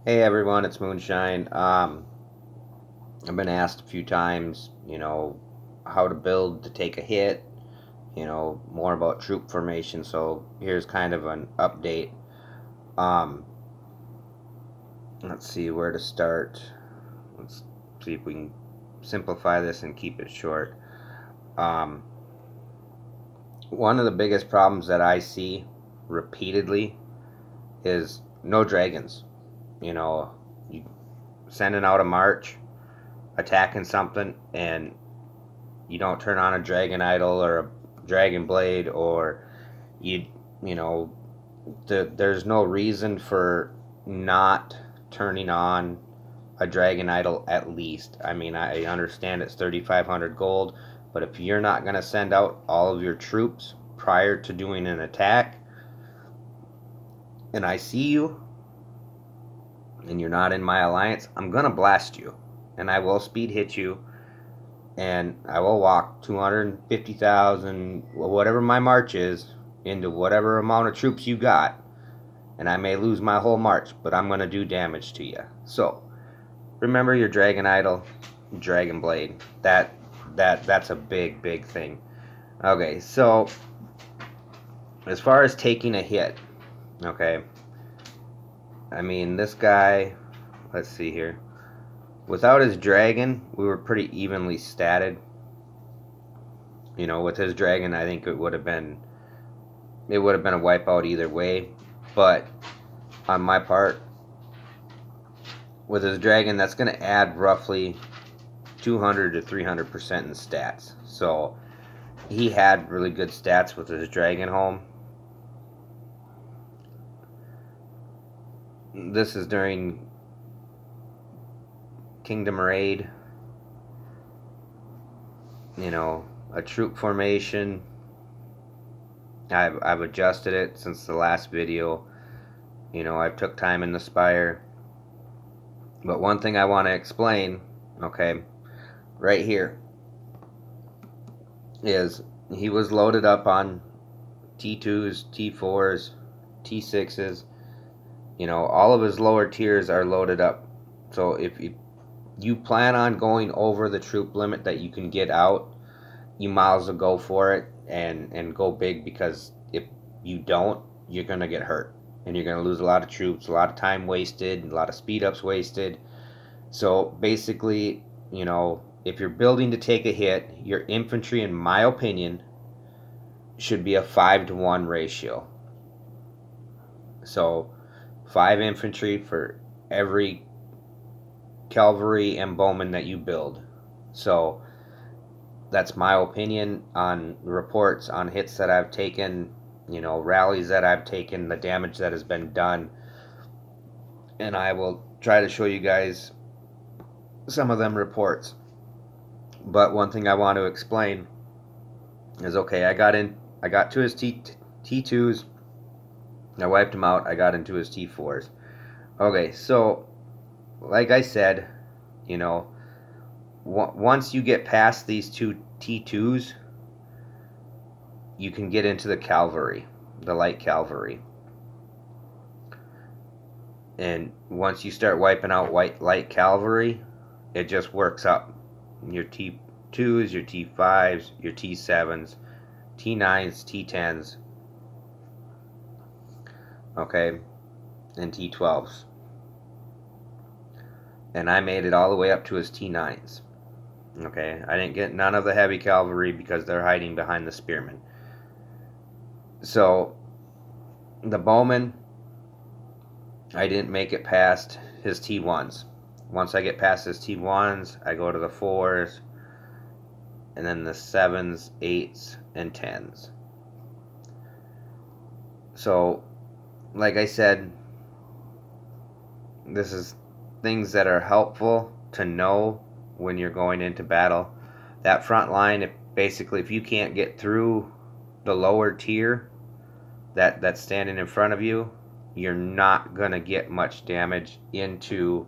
Hey everyone, it's Moonshine. I've been asked a few times, how to build to take a hit, more about troop formation. So here's kind of an update. Um, let's see where to start. Let's see if we can simplify this and keep it short. Um, One of the biggest problems that I see repeatedly is no dragons. You sending out a march, attacking something, and you don't turn on a dragon idol or a dragon blade, or you you know there's no reason for not turning on a dragon idol. At least, I mean, I understand it's 3,500 gold, but if you're not going to send out all of your troops prior to doing an attack, and I see you and you're not in my alliance, I'm going to blast you, and I will speed hit you, and I will walk 250,000, whatever my march is, into whatever amount of troops you got, and I may lose my whole march, but I'm going to do damage to you. So, remember your Dragon Idol, Dragon Blade. That's a big thing. Okay, so as far as taking a hit, okay, I mean, this guy, let's see here. Without his dragon, we were pretty evenly statted. With his dragon, I think it would have been a wipeout either way. But on my part, with his dragon, that's going to add roughly 200 to 300% in stats. So he had really good stats with his dragon home. This is during Kingdom Raid. A troop formation. I've adjusted it since the last video. I've took time in the Spire. But one thing I want to explain, okay, right here, is he was loaded up on T2s, T4s, T6s. All of his lower tiers are loaded up. So if you plan on going over the troop limit that you can get out, you might as well go for it and go big, because if you don't, you're going to get hurt. And you're going to lose a lot of troops, a lot of time wasted, a lot of speed ups wasted. So basically, if you're building to take a hit, your infantry, in my opinion, should be a 5-to-1 ratio. So 5 infantry for every cavalry and bowman that you build. So that's my opinion on reports on hits that I've taken, rallies that I've taken, the damage that has been done. And I will try to show you guys some of them reports. But one thing I want to explain is, okay, I got to his T2s, I wiped him out, I got into his T4s. Okay, so like I said, once you get past these two T2s, you can get into the cavalry, the light cavalry. And once you start wiping out light cavalry, it just works up. Your T2s, your T5s, your T7s, T9s, T10s, okay, and T12s. And I made it all the way up to his T9s. Okay, I didn't get none of the heavy cavalry because they're hiding behind the spearmen. So the bowman, I didn't make it past his T1s. Once I get past his T1s, I go to the 4s, and then the 7s, 8s, and 10s. So, like I said, this is things that are helpful to know when you're going into battle. That front line, if you can't get through the lower tier that's standing in front of you, you're not going to get much damage into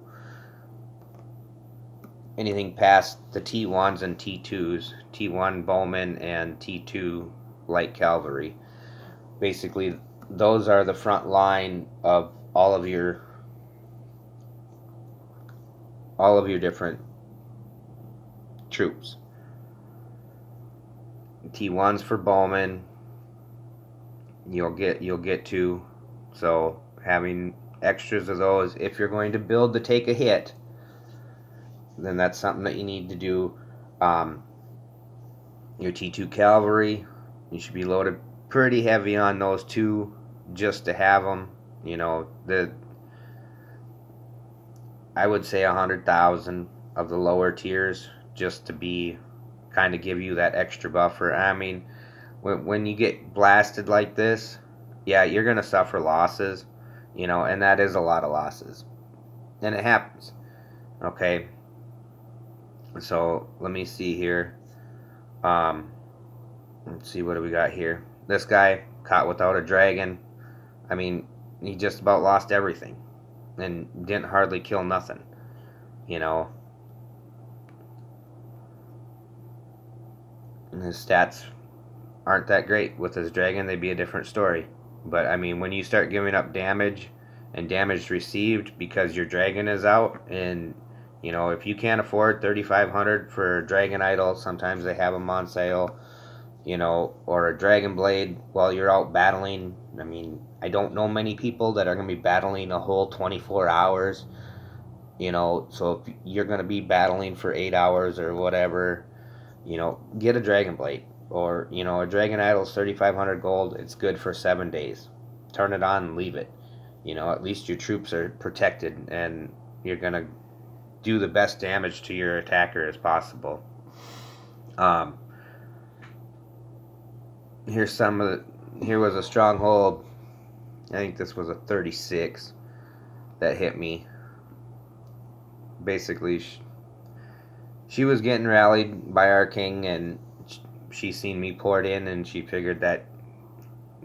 anything past the T1s and T2s, T1 bowman and T2 light cavalry. Basically, those are the front line of all of your all of your different troops. T1s for bowmen, you'll get two. So having extras of those, if you're going to build to take a hit, then that's something that you need to do. Um, your T2 cavalry, you should be loaded pretty heavy on those two just to have them. You know, I would say 100,000 of the lower tiers just to be kind of give you that extra buffer. I mean, when you get blasted like this, yeah, you're gonna suffer losses, you know, and that is a lot of losses, and it happens. Okay, so let me see here. Um, let's see, what do we got here? This guy caught without a dragon. I mean, he just about lost everything and didn't hardly kill nothing. You know, and his stats aren't that great. With his dragon, they'd be a different story. But I mean, when you start giving up damage and damage received because your dragon is out, and you know, if you can't afford 3,500 for a dragon idol, sometimes they have them on sale. You know, or a dragon blade while you're out battling. I mean, I don't know many people that are going to be battling a whole 24 hours. You know, so if you're going to be battling for 8 hours or whatever, you know, get a dragon blade, or you know, a dragon idol's 3,500 gold. It's good for 7 days. Turn it on and leave it. You know, at least your troops are protected, and you're gonna do the best damage to your attacker as possible. Um, here's some of the, here was a stronghold. I think this was a 36 that hit me. Basically, she was getting rallied by our king, and she seen me poured in, and she figured that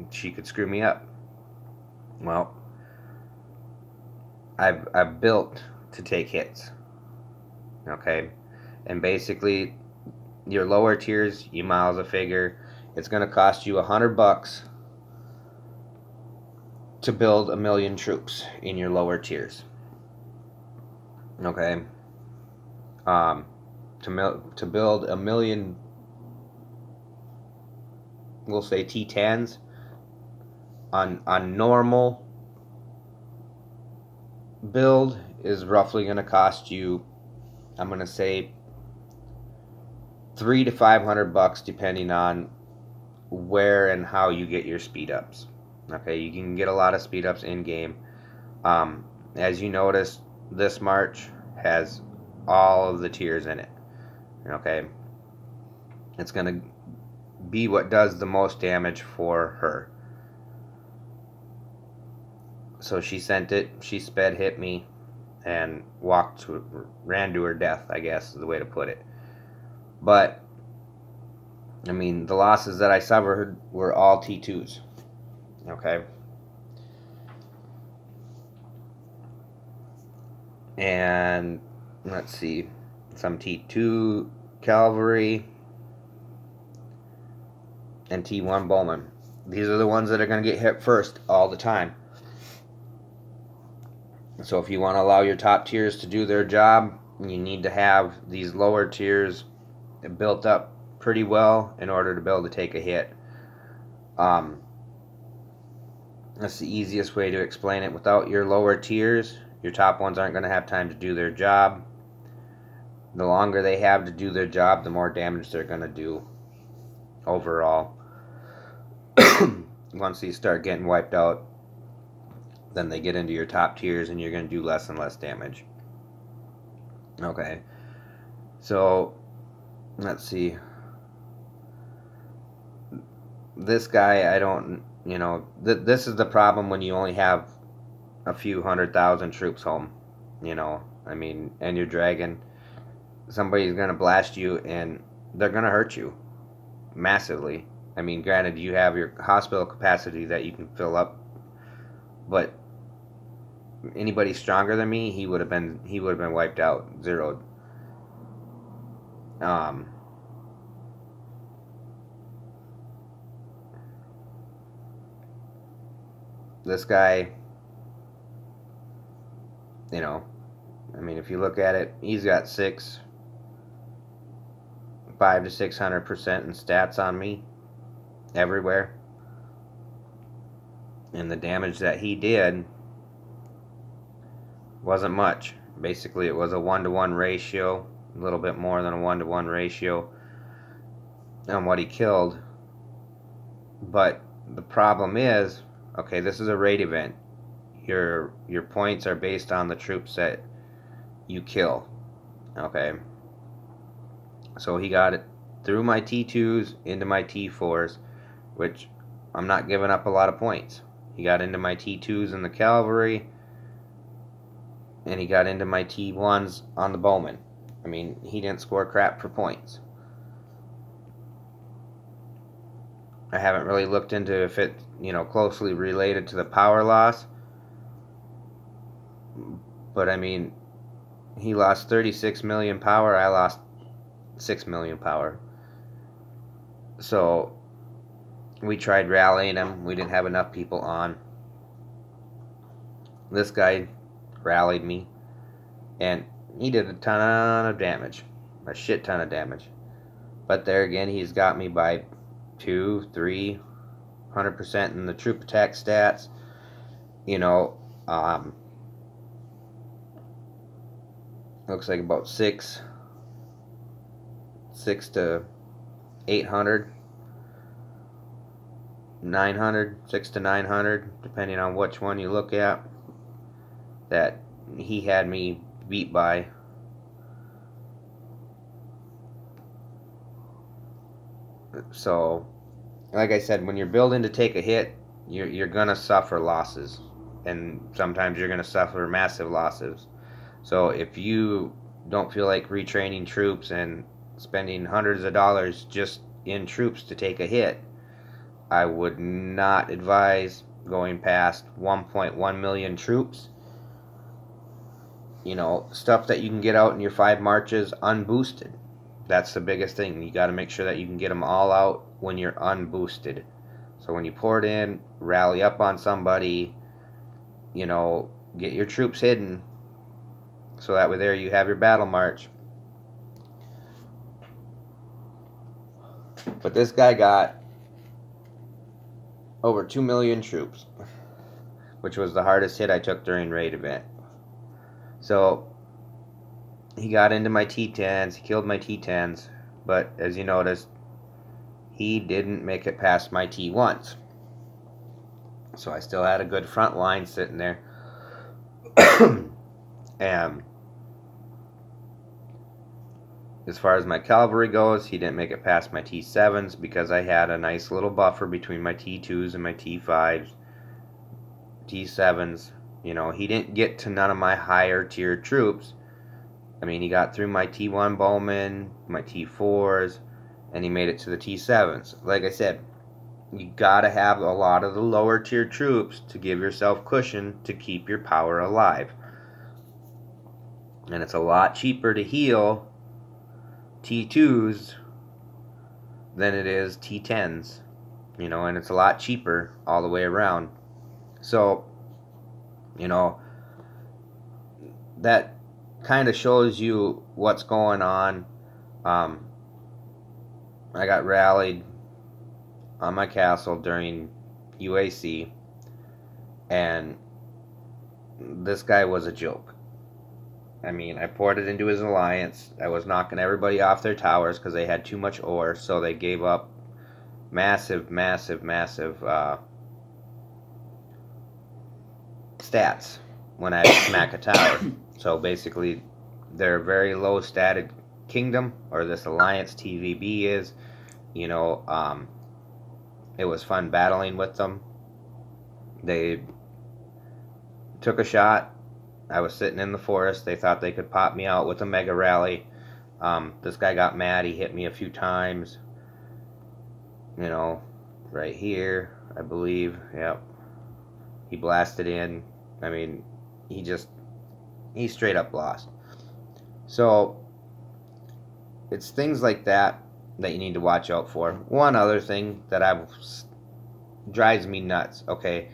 she could screw me up. Well, I've built to take hits. Okay, and basically your lower tiers, you miles a figure, it's gonna cost you $100 to build 1,000,000 troops in your lower tiers. Okay, um, to build 1,000,000, we'll say T10s on normal build is roughly gonna cost you, I'm gonna say, $300 to $500 depending on where and how you get your speed ups. Okay, you can get a lot of speed ups in game. As you notice, this march has all of the tiers in it. Okay, it's gonna be what does the most damage for her. So she sent it. She sped hit me, and ran to her death, I guess is the way to put it. But I mean, the losses that I suffered were all T2s. Okay. And let's see, some T2 cavalry and T1 bowmen. These are the ones that are going to get hit first all the time. So if you want to allow your top tiers to do their job, you need to have these lower tiers built up pretty well in order to be able to take a hit. That's the easiest way to explain it. Without your lower tiers, your top ones aren't going to have time to do their job. The longer they have to do their job, the more damage they're going to do overall. Once these start getting wiped out, then they get into your top tiers and you're going to do less and less damage. Okay, so let's see. This guy, I don't, you know, this is the problem when you only have a few 100,000 troops home. You know, I mean, and your dragon, somebody's going to blast you and they're going to hurt you massively. I mean, granted, you have your hospital capacity that you can fill up, but anybody stronger than me, he would have been wiped out, zeroed. This guy, you know, I mean, if you look at it, he's got 5 to 600% in stats on me everywhere. And the damage that he did wasn't much. Basically, it was a 1-to-1 ratio, a little bit more than a 1-to-1 ratio on what he killed. But the problem is, okay, this is a raid event. Your points are based on the troops that you kill. Okay. So he got it through my T2s into my T4s, which I'm not giving up a lot of points. He got into my T2s in the cavalry, and he got into my T1s on the bowmen. I mean, he didn't score crap for points. I haven't really looked into if it, closely related to the power loss. But I mean, he lost 36 million power, I lost 6 million power. So we tried rallying him. We didn't have enough people on. This guy rallied me, and he did a ton of damage. A shit ton of damage. But there again, he's got me by 2, 3, 100% in the troop attack stats. Looks like about 6 to 800, 900, 6 to 900, depending on which one you look at, that he had me beat by. So, like I said, when you're building to take a hit, you're gonna suffer losses, and sometimes you're gonna suffer massive losses. So if you don't feel like retraining troops and spending hundreds of dollars just in troops to take a hit, I would not advise going past 1.1 million troops. Stuff that you can get out in your 5 marches unboosted. That's the biggest thing. You got to make sure that you can get them all out when you're unboosted. So when you pour it in, rally up on somebody, get your troops hidden, so that way there you have your battle march. But this guy got over 2 million troops, which was the hardest hit I took during raid event. So he got into my T10s, he killed my T10s, but as you noticed, he didn't make it past my T1s. So I still had a good front line sitting there. And as far as my cavalry goes, he didn't make it past my T7s because I had a nice little buffer between my T2s and my T5s, T7s. He didn't get to none of my higher tier troops. I mean, he got through my T1 bowmen, my T4s, and he made it to the T7s. Like I said, you gotta have a lot of the lower tier troops to give yourself cushion to keep your power alive. And it's a lot cheaper to heal T2s than it is T10s, and it's a lot cheaper all the way around. So, that kind of shows you what's going on. I got rallied on my castle during UAC, and this guy was a joke. I mean, I poured it into his alliance. I was knocking everybody off their towers because they had too much ore, so they gave up massive stats when I smack a tower. So basically, they're a very low statted kingdom, or this alliance TVB is. It was fun battling with them. They took a shot. I was sitting in the forest. They thought they could pop me out with a mega rally. This guy got mad. He hit me a few times. Right here, I believe. Yep. He blasted in. I mean, he straight up lost. So, it's things like that you need to watch out for. One other thing that drives me nuts, okay?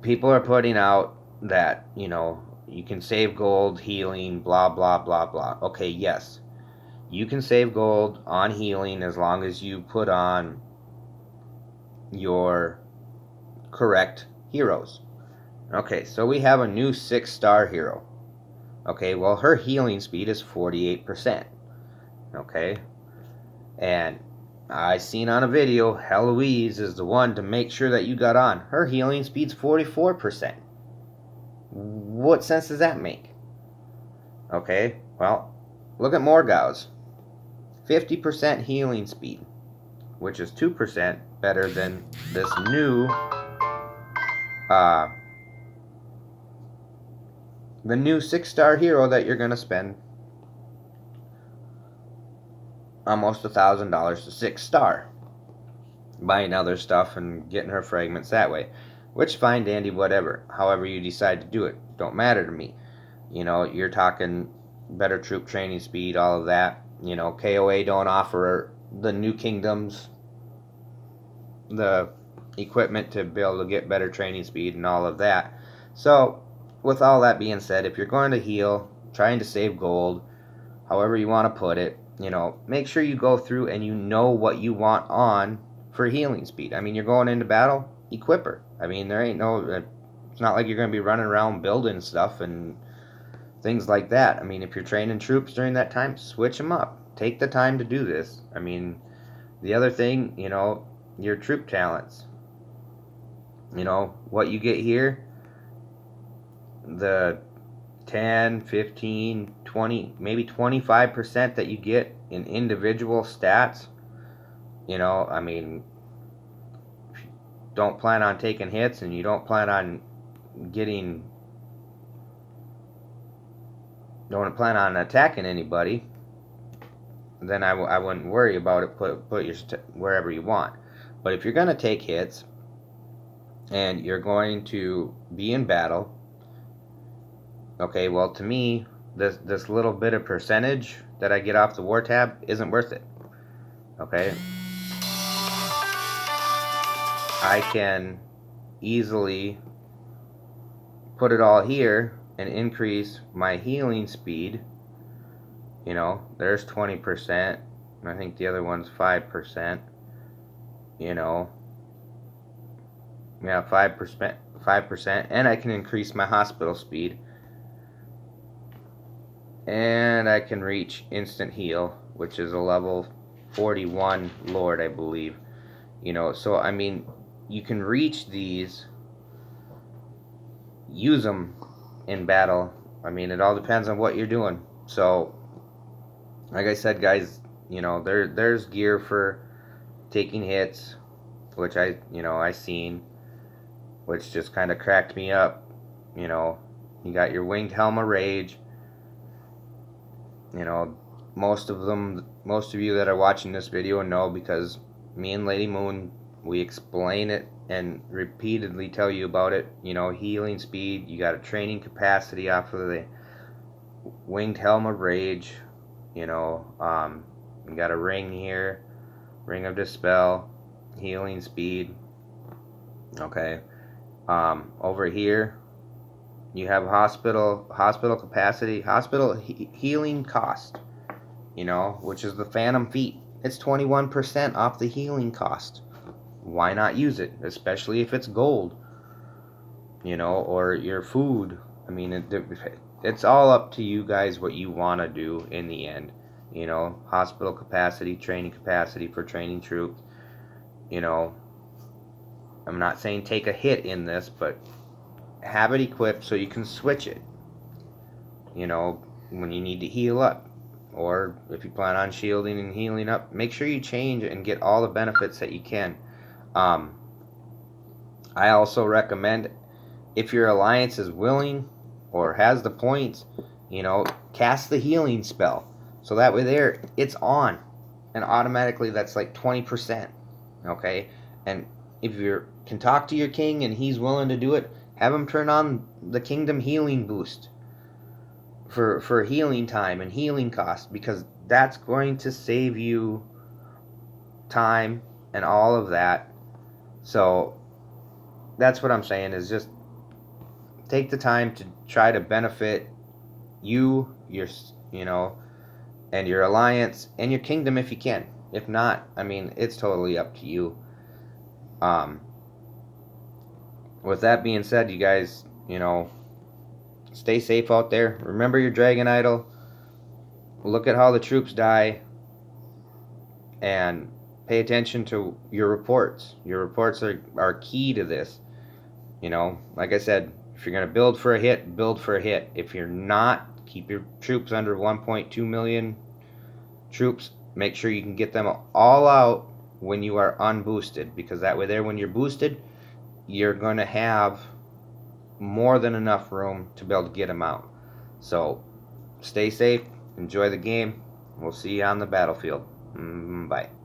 People are putting out that, you can save gold, healing, blah, blah, blah, blah. Okay, yes. You can save gold on healing as long as you put on your correct heroes. Okay, so we have a new 6-star hero. Okay, well, her healing speed is 48%. Okay, and I seen on a video, Heloise is the one to make sure that you got on. Her healing speed's 44%. What sense does that make? Okay, well, look at Morgau's. 50% healing speed, which is 2% better than this new, the new 6-star hero that you're going to spend almost $1,000 to 6-star. Buying other stuff and getting her fragments that way. Which, fine, dandy, whatever. However you decide to do it. Don't matter to me. You know, you're talking better troop training speed, all of that. You know, KoA don't offer the new kingdoms the equipment to be able to get better training speed and all of that. So, with all that being said, if you're going to heal, trying to save gold, however you want to put it, you know, make sure you go through and you know what you want on for healing speed. I mean, you're going into battle, equip her. I mean, there ain't no, it's not like you're going to be running around building stuff and things like that. I mean, if you're training troops during that time, switch them up. Take the time to do this. I mean, the other thing, you know, your troop talents. You know, what you get here, the 10, 15, 20, maybe 25% that you get in individual stats, you know, I mean, if you don't plan on taking hits and you don't plan on don't plan on attacking anybody, then I wouldn't worry about it. Put your wherever you want. But if you're going to take hits and you're going to be in battle, okay, well, to me, this little bit of percentage that I get off the war tab isn't worth it. Okay, I can easily put it all here and increase my healing speed. You know, there's 20%. I think the other one's 5%. You know, yeah, 5%, and I can increase my hospital speed. And I can reach instant heal, which is a level 41 Lord, I believe. You know, so I mean, you can reach these, use them in battle. I mean, it all depends on what you're doing. So, like I said, guys, you know, there's gear for taking hits, which I seen, which just kind of cracked me up. You know, you got your winged helm of rage. You know, most of you that are watching this video know, because me and Lady Moon, we explain it and repeatedly tell you about it. You know, healing speed, you got a training capacity off of the winged helm of rage. You know, you got a ring here, ring of dispel, healing speed. Okay, over here you have hospital capacity, hospital healing cost, you know, which is the Phantom Feat. It's 21% off the healing cost. Why not use it, especially if it's gold, you know, or your food. I mean, it's all up to you guys what you want to do in the end. You know, hospital capacity, training capacity for training troops. You know, I'm not saying take a hit in this, but have it equipped so you can switch it, you know, when you need to heal up, or if you plan on shielding and healing up, make sure you change and get all the benefits that you can. I also recommend, if your alliance is willing or has the points, you know, cast the healing spell, so that way there it's on, and automatically that's like 20%. Okay, and if you can talk to your king and he's willing to do it, have him turn on the kingdom healing boost for healing time and healing cost, because that's going to save you time and all of that. So that's what I'm saying, is just take the time to try to benefit you, and your alliance and your kingdom if you can. If not, I mean, it's totally up to you. Um, with that being said, you guys, stay safe out there. Remember your dragon idol. Look at how the troops die, and pay attention to your reports. Your reports are key to this. Like I said, if you're going to build for a hit, build for a hit. If you're not, keep your troops under 1.2 million troops. Make sure you can get them all out when you are unboosted, because that way there, when you're boosted, you're going to have more than enough room to be able to get them out. So stay safe, enjoy the game. We'll see you on the battlefield. Bye.